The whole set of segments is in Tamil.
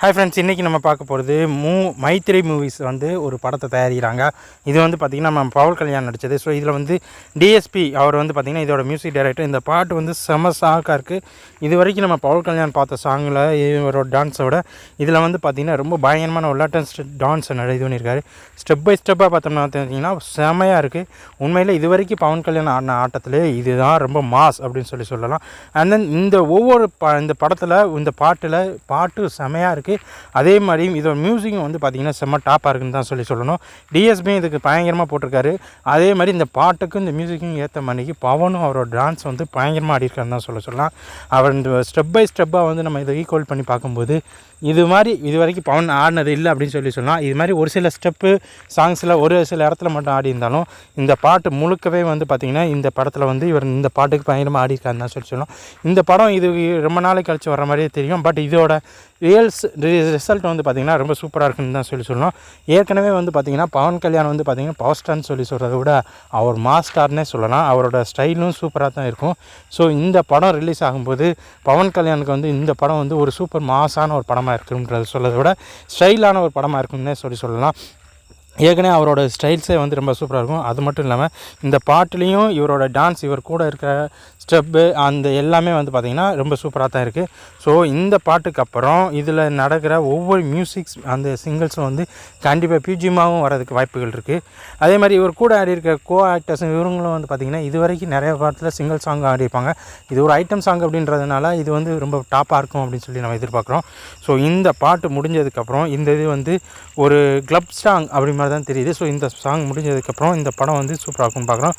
ஹாய் ஃப்ரெண்ட்ஸ், இன்றைக்கி நம்ம பார்க்க போகிறது மைத்ரி மூவிஸ் வந்து ஒரு படத்தை தயாரிக்கிறாங்க. இது வந்து பார்த்திங்கன்னா நம்ம பவன் கல்யாண் நடித்தது. ஸோ இதில் வந்து டிஎஸ்பி அவர் வந்து பார்த்திங்கன்னா இதோட மியூசிக் டைரக்டர். இந்த பாட்டு வந்து செம சாக்காக இருக்குது. இது வரைக்கும் நம்ம பவன் கல்யாண் பார்த்த சாங்கில் இவரோட டான்ஸை விட இதில் வந்து பார்த்திங்கன்னா ரொம்ப பயங்கரமான விளையாட்டு டான்ஸை இது பண்ணியிருக்காரு. ஸ்டெப் பை ஸ்டெப்பாக பார்த்தோம்னா பார்த்தீங்கன்னா செமையாக இருக்குது. உண்மையில் இது வரைக்கும் பவன் கல்யாண் ஆடின ஆட்டத்திலே இதுதான் ரொம்ப மாஸ் அப்படின்னு சொல்லலாம். அண்ட் தென் இந்த ஒவ்வொரு இந்த படத்தில் இந்த பாட்டு செமையாக இருக்குது. அதே மாதிரி இதோட மியூசிக்கும் வந்து பார்த்திங்கன்னா செம்ம டாப்பாக இருக்குன்னு தான் சொல்லணும். டிஎஸ்பி இதுக்கு பயங்கரமாக போட்டிருக்காரு. அதே மாதிரி இந்த பாட்டுக்கும் இந்த மியூசிக்கும் ஏற்ற மாதிரிக்கு பவனும் அவரோட டான்ஸ் வந்து பயங்கரமாக ஆடிருக்காருன்னு தான் சொல்லலாம். அவர் இந்த ஸ்டெப் பை ஸ்டெப்பாக வந்து நம்ம இதை ஈக்குவல் பண்ணி பார்க்கும்போது இது மாதிரி இது வரைக்கும் பவன் ஆடினது இல்லை அப்படின்னு சொல்லலாம். இது மாதிரி ஒரு சில ஸ்டெப்பு சாங்ஸில் ஒரு சில இடத்துல மட்டும் ஆடி இருந்தாலும் இந்த பாட்டு முழுக்கவே வந்து பார்த்திங்கன்னா இந்த படத்தில் வந்து இவர் இந்த பாட்டுக்கு பயங்கரமாக ஆடிருக்காருன்னு தான் சொல்லலாம். இந்த படம் இது ரொம்ப நாளைக்கு கழிச்சு வர மாதிரியே தெரியும். பட் இதோட ரிசல்ட் வந்து பார்த்திங்கன்னா ரொம்ப சூப்பராக இருக்குன்னு தான் சொல்லணும். ஏற்கனவே வந்து பார்த்திங்கன்னா பவன் கல்யாண் வந்து பார்த்திங்கன்னா பவர் ஸ்டார்னு சொல்கிறத விட அவர் மாஸ்டார்னே சொல்லலாம். அவரோட ஸ்டைலும் சூப்பராக தான் இருக்கும். ஸோ இந்த படம் ரிலீஸ் ஆகும்போது பவன் கல்யாணுக்கு வந்து இந்த படம் வந்து ஒரு சூப்பர் மாஸான ஒரு படமாக இருக்குன்றத சொல்கிறத விட ஸ்டைலான ஒரு படமாக இருக்குன்னே சொல்லலாம். ஏற்கனவே அவரோட ஸ்டைல்ஸே வந்து ரொம்ப சூப்பராக இருக்கும். அது மட்டும் இல்லாமல் இந்த பாட்டுலேயும் இவரோட டான்ஸ், இவர் கூட இருக்கிற ஸ்டெப்பு, அந்த எல்லாமே வந்து பார்த்திங்கன்னா ரொம்ப சூப்பராக தான் இருக்குது. ஸோ இந்த பாட்டுக்கு அப்புறம் இதில் நடக்கிற ஒவ்வொரு மியூசிக்ஸ் அந்த சிங்கிள்ஸும் வந்து கண்டிப்பாக பிஜிஎம்மாகவும் வரதுக்கு வாய்ப்புகள் இருக்குது. அதே மாதிரி இவர் கூட ஆடி இருக்க கோ ஆக்டர்ஸ் இவங்களும் வந்து பார்த்திங்கன்னா இது வரைக்கும் நிறைய பாட்டில் சிங்கிள் சாங் ஆடிருப்பாங்க. இது ஒரு ஐட்டம் சாங் அப்படின்றதுனால இது வந்து ரொம்ப டாப்பாக இருக்கும் அப்படின்னு சொல்லி நம்ம எதிர்பார்க்குறோம். ஸோ இந்த பாட்டு முடிஞ்சதுக்கப்புறம் இந்த இது வந்து ஒரு கிளப் சாங் அப்படி மாதிரி தான் தெரியுது. ஸோ இந்த சாங் முடிஞ்சதுக்கப்புறம் இந்த படம் வந்து சூப்பராக இருக்கும்னு பார்க்குறோம்.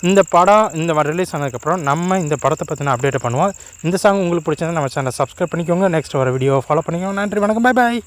இந்த படம் இந்த ரிலீஸ் ஆனதுக்கப்புறம் நம்ம இந்த படத்தை பற்றின அப்டேட் பண்ணுவோம். இந்த சாங் உங்களுக்கு பிடிச்சது நம்ம சேனலை சப்ஸ்கிரைப் பண்ணிக்கோங்க. நெக்ஸ்ட் வர வீடியோவை ஃபாலோ பண்ணிக்கோங்க. நன்றி, வணக்கம், பை பாய்.